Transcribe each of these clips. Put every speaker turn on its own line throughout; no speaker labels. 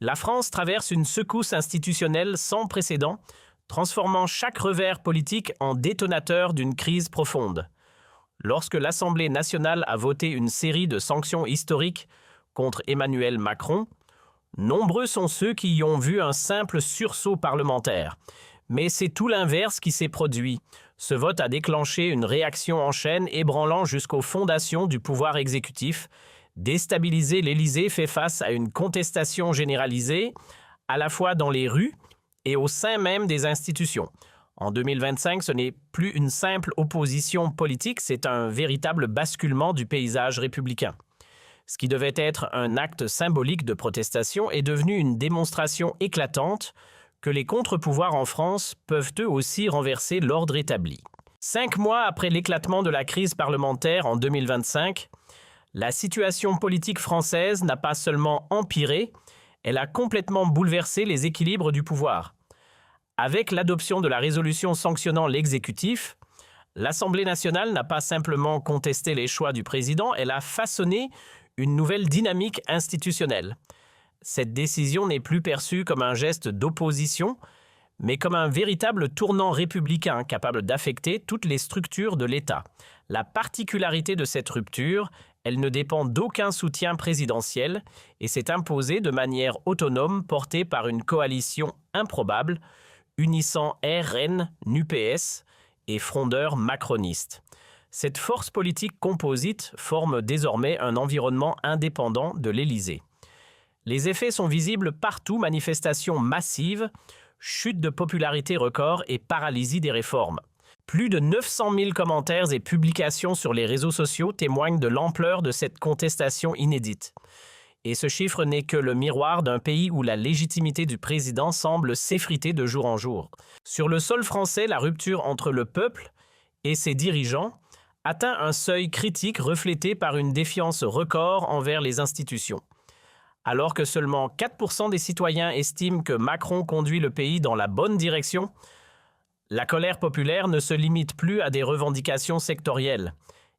La France traverse une secousse institutionnelle sans précédent, transformant chaque revers politique en détonateur d'une crise profonde. Lorsque l'Assemblée nationale a voté une série de sanctions historiques contre Emmanuel Macron, nombreux sont ceux qui y ont vu un simple sursaut parlementaire. Mais c'est tout l'inverse qui s'est produit. Ce vote a déclenché une réaction en chaîne ébranlant jusqu'aux fondations du pouvoir exécutif. Déstabiliser l'Élysée fait face à une contestation généralisée, à la fois dans les rues et au sein même des institutions. En 2025, ce n'est plus une simple opposition politique, c'est un véritable basculement du paysage républicain. Ce qui devait être un acte symbolique de protestation est devenu une démonstration éclatante que les contre-pouvoirs en France peuvent eux aussi renverser l'ordre établi. 5 mois après l'éclatement de la crise parlementaire en 2025, la situation politique française n'a pas seulement empiré, elle a complètement bouleversé les équilibres du pouvoir. Avec l'adoption de la résolution sanctionnant l'exécutif, l'Assemblée nationale n'a pas simplement contesté les choix du président, elle a façonné une nouvelle dynamique institutionnelle. Cette décision n'est plus perçue comme un geste d'opposition, mais comme un véritable tournant républicain capable d'affecter toutes les structures de l'État. La particularité de cette rupture, elle ne dépend d'aucun soutien présidentiel et s'est imposée de manière autonome portée par une coalition improbable, unissant RN, NUPES et frondeurs macronistes. Cette force politique composite forme désormais un environnement indépendant de l'Élysée. Les effets sont visibles partout, manifestations massives, chute de popularité record et paralysie des réformes. Plus de 900 000 commentaires et publications sur les réseaux sociaux témoignent de l'ampleur de cette contestation inédite. Et ce chiffre n'est que le miroir d'un pays où la légitimité du président semble s'effriter de jour en jour. Sur le sol français, la rupture entre le peuple et ses dirigeants atteint un seuil critique reflété par une défiance record envers les institutions. Alors que seulement 4% des citoyens estiment que Macron conduit le pays dans la bonne direction, la colère populaire ne se limite plus à des revendications sectorielles.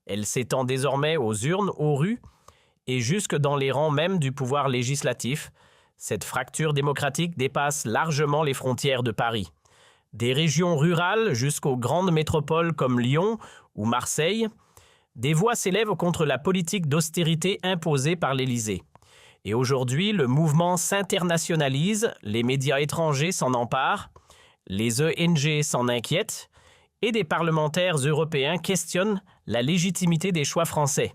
Elle s'étend désormais aux urnes, aux rues et jusque dans les rangs même du pouvoir législatif. Cette fracture démocratique dépasse largement les frontières de Paris. Des régions rurales jusqu'aux grandes métropoles comme Lyon ou Marseille, des voix s'élèvent contre la politique d'austérité imposée par l'Élysée. Et aujourd'hui, le mouvement s'internationalise, les médias étrangers s'en emparent, les ONG s'en inquiètent et des parlementaires européens questionnent la légitimité des choix français.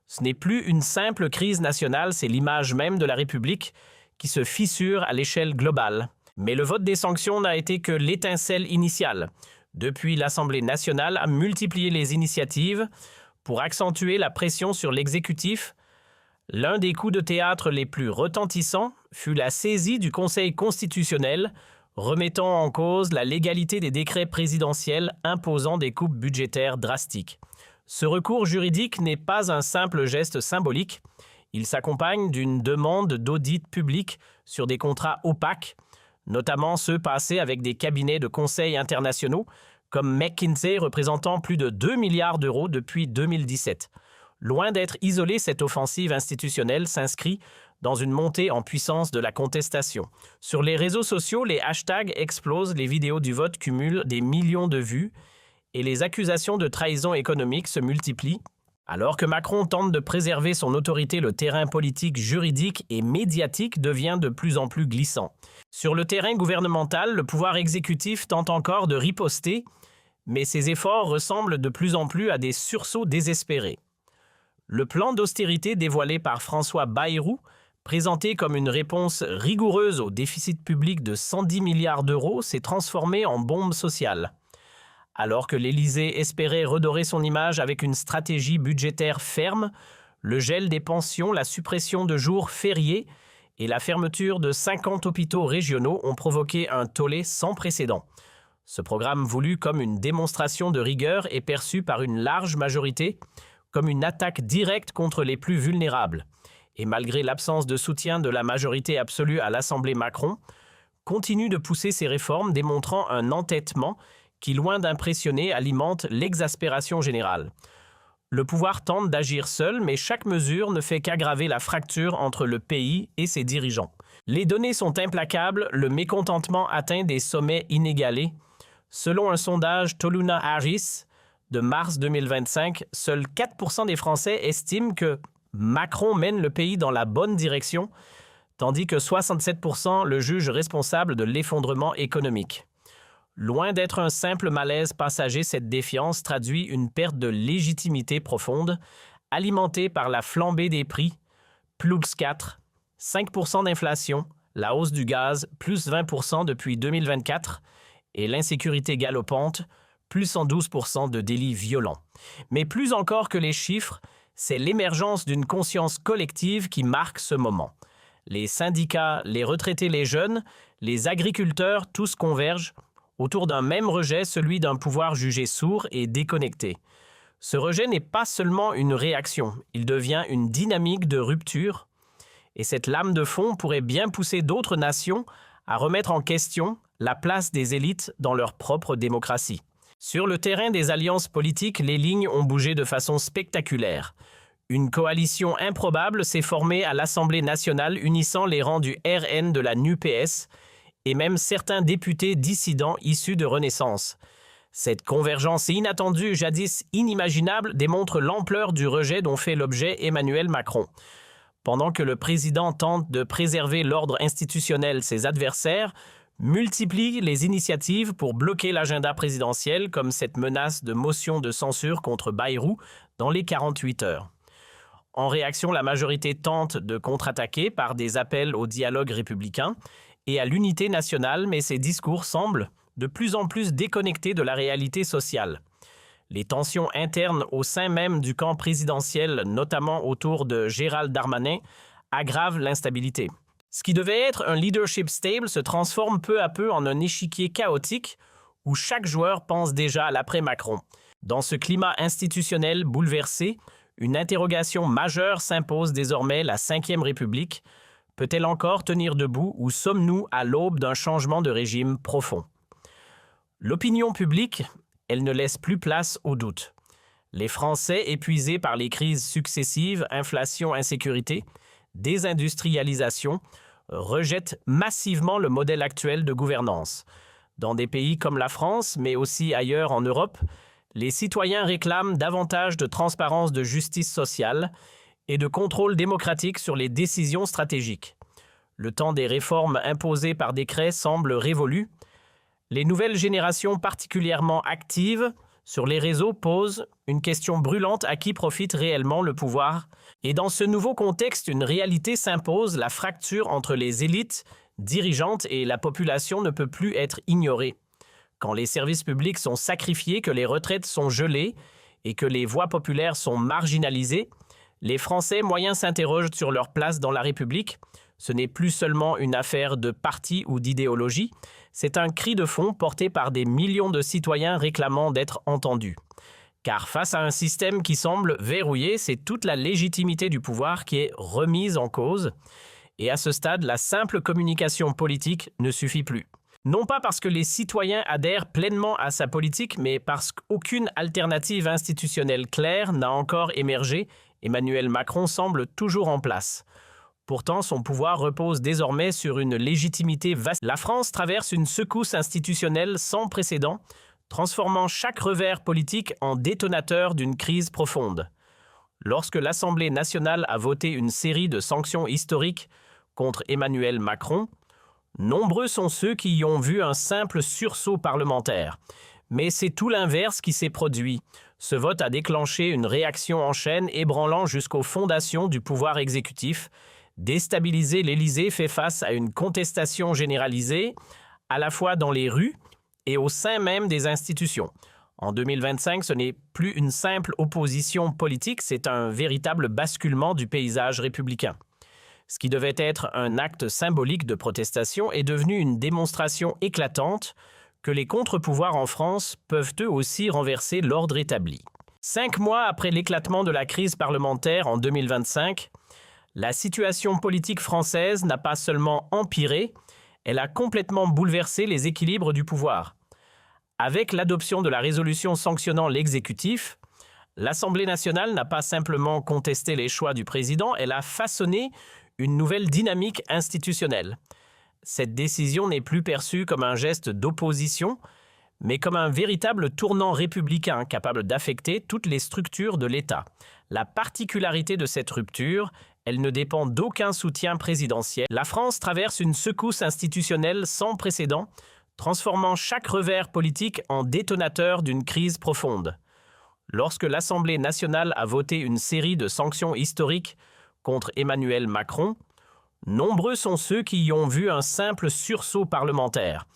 Ce n'est plus une simple crise nationale, c'est l'image même de la République qui se fissure à l'échelle globale. Mais le vote des sanctions n'a été que l'étincelle initiale. Depuis, l'Assemblée nationale a multiplié les initiatives pour accentuer la pression sur l'exécutif. L'un des coups de théâtre les plus retentissants fut la saisie du Conseil constitutionnel, remettant en cause la légalité des décrets présidentiels imposant des coupes budgétaires drastiques. Ce recours juridique n'est pas un simple geste symbolique, il s'accompagne d'une demande d'audit public sur des contrats opaques, notamment ceux passés avec des cabinets de conseil internationaux, comme McKinsey représentant plus de 2 milliards d'euros depuis 2017. Loin d'être isolée, cette offensive institutionnelle s'inscrit dans une montée en puissance de la contestation. Sur les réseaux sociaux, les hashtags explosent, les vidéos du vote cumulent des millions de vues et les accusations de trahison économique se multiplient. Alors que Macron tente de préserver son autorité, le terrain politique, juridique et médiatique devient de plus en plus glissant. Sur le terrain gouvernemental, le pouvoir exécutif tente encore de riposter, mais ses efforts ressemblent de plus en plus à des sursauts désespérés. Le plan d'austérité dévoilé par François Bayrou, présenté comme une réponse rigoureuse au déficit public de 110 milliards d'euros, s'est transformé en bombe sociale. Alors que l'Élysée espérait redorer son image avec une stratégie budgétaire ferme, le gel des pensions, la suppression de jours fériés et la fermeture de 50 hôpitaux régionaux ont provoqué un tollé sans précédent. Ce programme voulu comme une démonstration de rigueur est perçu par une large majorité comme une attaque directe contre les plus vulnérables. Et malgré l'absence de soutien de la majorité absolue à l'Assemblée Macron, continue de pousser ses réformes, démontrant un entêtement qui, loin d'impressionner, alimente l'exaspération générale. Le pouvoir tente d'agir seul, mais chaque mesure ne fait qu'aggraver la fracture entre le pays et ses dirigeants. Les données sont implacables, le mécontentement atteint des sommets inégalés. Selon un sondage Toluna Harris de mars 2025, seuls 4% des Français estiment que Macron mène le pays dans la bonne direction, tandis que 67% le jugent responsable de l'effondrement économique. Loin d'être un simple malaise passager, cette défiance traduit une perte de légitimité profonde, alimentée par la flambée des prix, plus 4, 5% d'inflation, la hausse du gaz, plus 20% depuis 2024, et l'insécurité galopante, plus 112% de délits violents. Mais plus encore que les chiffres, c'est l'émergence d'une conscience collective qui marque ce moment. Les syndicats, les retraités, les jeunes, les agriculteurs, tous convergent autour d'un même rejet, celui d'un pouvoir jugé sourd et déconnecté. Ce rejet n'est pas seulement une réaction, il devient une dynamique de rupture, et cette lame de fond pourrait bien pousser d'autres nations à remettre en question la place des élites dans leur propre démocratie. Sur le terrain des alliances politiques, les lignes ont bougé de façon spectaculaire. Une coalition improbable s'est formée à l'Assemblée nationale unissant les rangs du RN de la NUPES et même certains députés dissidents issus de Renaissance. Cette convergence inattendue, jadis inimaginable, démontre l'ampleur du rejet dont fait l'objet Emmanuel Macron. Pendant que le président tente de préserver l'ordre institutionnel, ses adversaires multiplient les initiatives pour bloquer l'agenda présidentiel, comme cette menace de motion de censure contre Bayrou dans les 48 heures. En réaction, la majorité tente de contre-attaquer par des appels au dialogue républicain et à l'unité nationale, mais ces discours semblent de plus en plus déconnectés de la réalité sociale. Les tensions internes au sein même du camp présidentiel, notamment autour de Gérald Darmanin, aggravent l'instabilité. Ce qui devait être un leadership stable se transforme peu à peu en un échiquier chaotique où chaque joueur pense déjà à l'après-Macron. Dans ce climat institutionnel bouleversé, une interrogation majeure s'impose désormais: la Ve République peut-elle encore tenir debout ou sommes-nous à l'aube d'un changement de régime profond? L'opinion publique, elle ne laisse plus place au doute. Les Français, épuisés par les crises successives, inflation, insécurité, désindustrialisation, rejettent massivement le modèle actuel de gouvernance. Dans des pays comme la France, mais aussi ailleurs en Europe, les citoyens réclament davantage de transparence, de justice sociale et de contrôle démocratique sur les décisions stratégiques. Le temps des réformes imposées par décret semble révolu. Les nouvelles générations particulièrement actives sur les réseaux posent une question brûlante: à qui profite réellement le pouvoir? Et dans ce nouveau contexte, une réalité s'impose: la fracture entre les élites dirigeantes et la population ne peut plus être ignorée. Quand les services publics sont sacrifiés, que les retraites sont gelées et que les voix populaires sont marginalisées, les Français moyens s'interrogent sur leur place dans la République. Ce n'est plus seulement une affaire de parti ou d'idéologie, c'est un cri de fond porté par des millions de citoyens réclamant d'être entendus. Car face à un système qui semble verrouillé, c'est toute la légitimité du pouvoir qui est remise en cause. Et à ce stade, la simple communication politique ne suffit plus. Non pas parce que les citoyens adhèrent pleinement à sa politique, mais parce qu'aucune alternative institutionnelle claire n'a encore émergé. Emmanuel Macron semble toujours en place. Pourtant, son pouvoir repose désormais sur une légitimité vaste. La France traverse une secousse institutionnelle sans précédent, transformant chaque revers politique en détonateur d'une crise profonde. Lorsque l'Assemblée nationale a voté une série de sanctions historiques contre Emmanuel Macron, nombreux sont ceux qui y ont vu un simple sursaut parlementaire. Mais c'est tout l'inverse qui s'est produit. Ce vote a déclenché une réaction en chaîne ébranlant jusqu'aux fondations du pouvoir exécutif. Déstabiliser l'Élysée fait face à une contestation généralisée, à la fois dans les rues et au sein même des institutions. En 2025, ce n'est plus une simple opposition politique, c'est un véritable basculement du paysage républicain. Ce qui devait être un acte symbolique de protestation est devenu une démonstration éclatante que les contre-pouvoirs en France peuvent eux aussi renverser l'ordre établi. 5 mois après l'éclatement de la crise parlementaire en 2025, la situation politique française n'a pas seulement empiré, elle a complètement bouleversé les équilibres du pouvoir. Avec l'adoption de la résolution sanctionnant l'exécutif, l'Assemblée nationale n'a pas simplement contesté les choix du président, elle a façonné une nouvelle dynamique institutionnelle. Cette décision n'est plus perçue comme un geste d'opposition, mais comme un véritable tournant républicain capable d'affecter toutes les structures de l'État. La particularité de cette rupture, elle ne dépend d'aucun soutien présidentiel. La France traverse une secousse institutionnelle sans précédent, transformant chaque revers politique en détonateur d'une crise profonde. Lorsque l'Assemblée nationale a voté une série de sanctions historiques contre Emmanuel Macron, nombreux sont ceux qui y ont vu un simple sursaut parlementaire.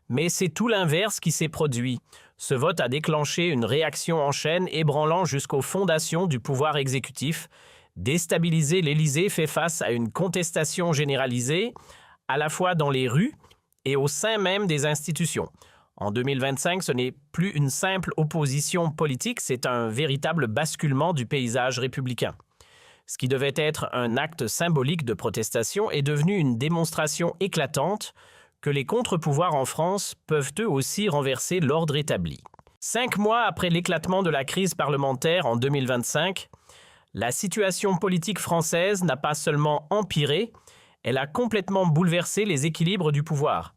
Mais c'est tout l'inverse qui s'est produit. Ce vote a déclenché une réaction en chaîne ébranlant jusqu'aux fondations du pouvoir exécutif. Déstabiliser l'Élysée fait face à une contestation généralisée, à la fois dans les rues et au sein même des institutions. En 2025, ce n'est plus une simple opposition politique, c'est un véritable basculement du paysage républicain. Ce qui devait être un acte symbolique de protestation est devenu une démonstration éclatante que les contre-pouvoirs en France peuvent eux aussi renverser l'ordre établi. 5 mois après l'éclatement de la crise parlementaire en 2025, la situation politique française n'a pas seulement empiré, elle a complètement bouleversé les équilibres du pouvoir.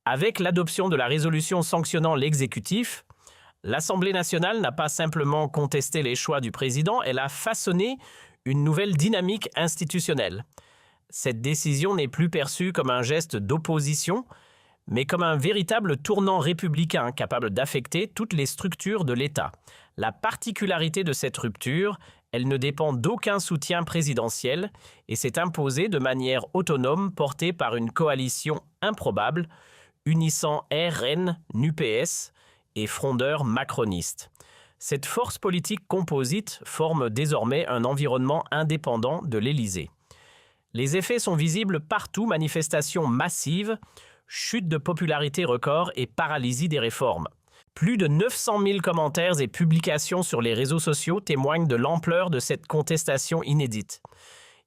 Avec l'adoption de la résolution sanctionnant l'exécutif, l'Assemblée nationale n'a pas simplement contesté les choix du président, elle a façonné une nouvelle dynamique institutionnelle. Cette décision n'est plus perçue comme un geste d'opposition, mais comme un véritable tournant républicain capable d'affecter toutes les structures de l'État. La particularité de cette rupture, elle ne dépend d'aucun soutien présidentiel et s'est imposée de manière autonome portée par une coalition improbable, unissant RN, NUPES et frondeurs macronistes. Cette force politique composite forme désormais un environnement indépendant de l'Élysée. Les effets sont visibles partout, manifestations massives, chute de popularité record et paralysie des réformes. Plus de 900 000 commentaires et publications sur les réseaux sociaux témoignent de l'ampleur de cette contestation inédite.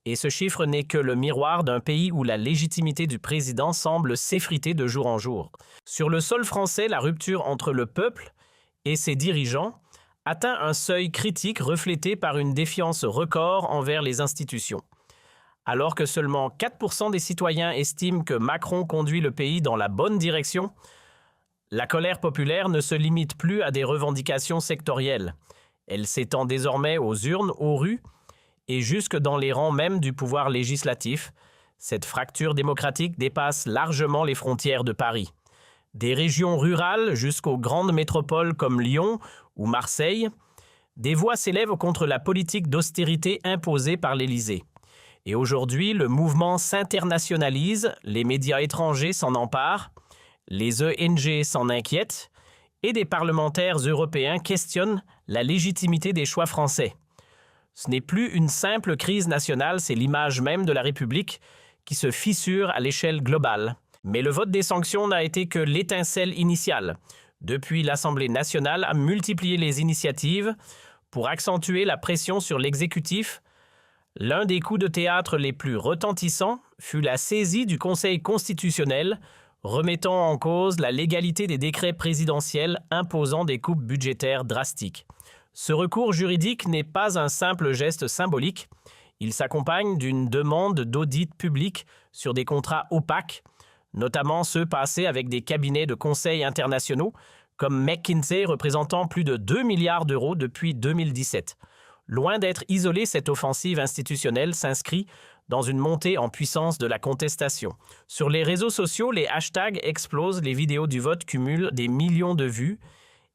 Et ce chiffre n'est que le miroir d'un pays où la légitimité du président semble s'effriter de jour en jour. Sur le sol français, la rupture entre le peuple et ses dirigeants atteint un seuil critique reflété par une défiance record envers les institutions. Alors que seulement 4% des citoyens estiment que Macron conduit le pays dans la bonne direction, la colère populaire ne se limite plus à des revendications sectorielles. Elle s'étend désormais aux urnes, aux rues et jusque dans les rangs même du pouvoir législatif. Cette fracture démocratique dépasse largement les frontières de Paris. Des régions rurales jusqu'aux grandes métropoles comme Lyon ou Marseille, des voix s'élèvent contre la politique d'austérité imposée par l'Élysée. Et aujourd'hui, le mouvement s'internationalise, les médias étrangers s'en emparent, les ONG s'en inquiètent et des parlementaires européens questionnent la légitimité des choix français. Ce n'est plus une simple crise nationale, c'est l'image même de la République qui se fissure à l'échelle globale. Mais le vote des sanctions n'a été que l'étincelle initiale. Depuis, l'Assemblée nationale a multiplié les initiatives pour accentuer la pression sur l'exécutif. L'un des coups de théâtre les plus retentissants fut la saisie du Conseil constitutionnel, remettant en cause la légalité des décrets présidentiels imposant des coupes budgétaires drastiques. Ce recours juridique n'est pas un simple geste symbolique, il s'accompagne d'une demande d'audit public sur des contrats opaques, notamment ceux passés avec des cabinets de conseil internationaux, comme McKinsey représentant plus de 2 milliards d'euros depuis 2017. Loin d'être isolée, cette offensive institutionnelle s'inscrit dans une montée en puissance de la contestation. Sur les réseaux sociaux, les hashtags explosent, les vidéos du vote cumulent des millions de vues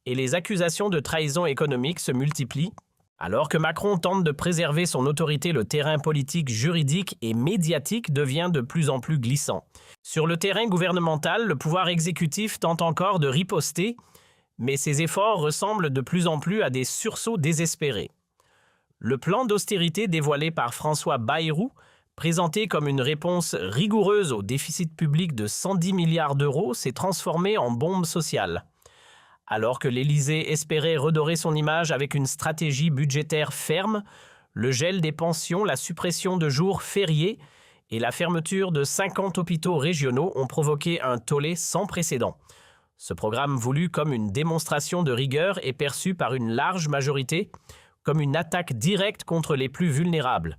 et les accusations de trahison économique se multiplient. Alors que Macron tente de préserver son autorité, le terrain politique, juridique et médiatique devient de plus en plus glissant. Sur le terrain gouvernemental, le pouvoir exécutif tente encore de riposter, mais ses efforts ressemblent de plus en plus à des sursauts désespérés. Le plan d'austérité dévoilé par François Bayrou, présenté comme une réponse rigoureuse au déficit public de 110 milliards d'euros, s'est transformé en bombe sociale. Alors que l'Élysée espérait redorer son image avec une stratégie budgétaire ferme, le gel des pensions, la suppression de jours fériés et la fermeture de 50 hôpitaux régionaux ont provoqué un tollé sans précédent. Ce programme voulu comme une démonstration de rigueur est perçu par une large majorité comme une attaque directe contre les plus vulnérables.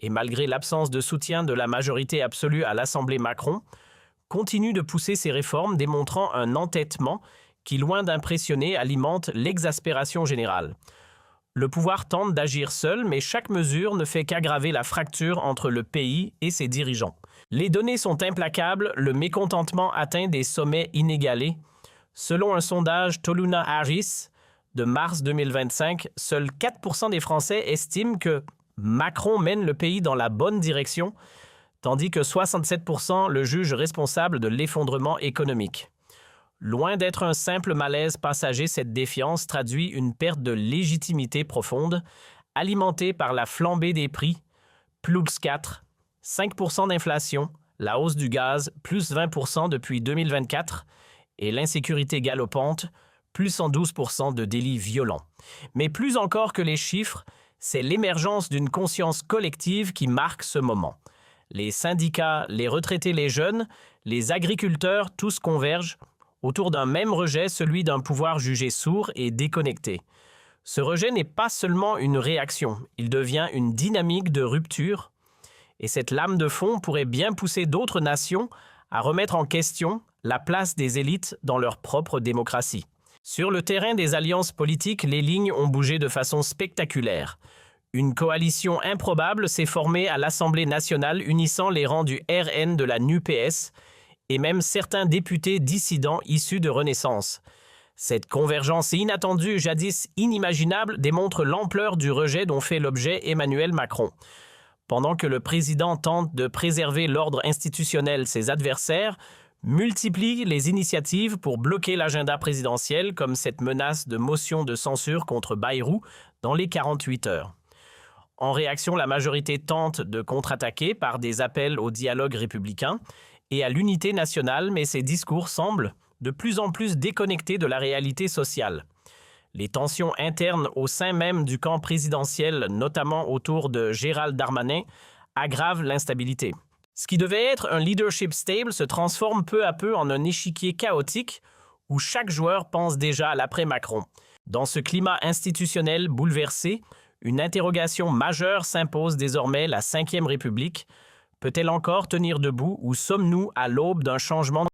et malgré l'absence de soutien de la majorité absolue à l'Assemblée Macron, continue de pousser ses réformes, démontrant un entêtement qui, loin d'impressionner, alimente l'exaspération générale. Le pouvoir tente d'agir seul, mais chaque mesure ne fait qu'aggraver la fracture entre le pays et ses dirigeants. Les données sont implacables, le mécontentement atteint des sommets inégalés. Selon un sondage Toluna Harris de mars 2025, seuls 4% des Français estiment que Macron mène le pays dans la bonne direction, tandis que 67% le jugent responsable de l'effondrement économique. Loin d'être un simple malaise passager, cette défiance traduit une perte de légitimité profonde, alimentée par la flambée des prix, plus 4, 5% d'inflation, la hausse du gaz, plus 20% depuis 2024, et l'insécurité galopante, plus 112% de délits violents. Mais plus encore que les chiffres, c'est l'émergence d'une conscience collective qui marque ce moment. Les syndicats, les retraités, les jeunes, les agriculteurs, tous convergent autour d'un même rejet, celui d'un pouvoir jugé sourd et déconnecté. Ce rejet n'est pas seulement une réaction, il devient une dynamique de rupture, et cette lame de fond pourrait bien pousser d'autres nations à remettre en question la place des élites dans leur propre démocratie. Sur le terrain des alliances politiques, les lignes ont bougé de façon spectaculaire. Une coalition improbable s'est formée à l'Assemblée nationale unissant les rangs du RN de la NUPES et même certains députés dissidents issus de Renaissance. Cette convergence inattendue, jadis inimaginable, démontre l'ampleur du rejet dont fait l'objet Emmanuel Macron. Pendant que le président tente de préserver l'ordre institutionnel, ses adversaires multiplient les initiatives pour bloquer l'agenda présidentiel, comme cette menace de motion de censure contre Bayrou dans les 48 heures. En réaction, la majorité tente de contre-attaquer par des appels au dialogue républicain et à l'unité nationale, mais ces discours semblent de plus en plus déconnectés de la réalité sociale. Les tensions internes au sein même du camp présidentiel, notamment autour de Gérald Darmanin, aggravent l'instabilité. Ce qui devait être un leadership stable se transforme peu à peu en un échiquier chaotique où chaque joueur pense déjà à l'après-Macron. Dans ce climat institutionnel bouleversé, une interrogation majeure s'impose désormais: la Ve République peut-elle encore tenir debout ou sommes-nous à l'aube d'un changement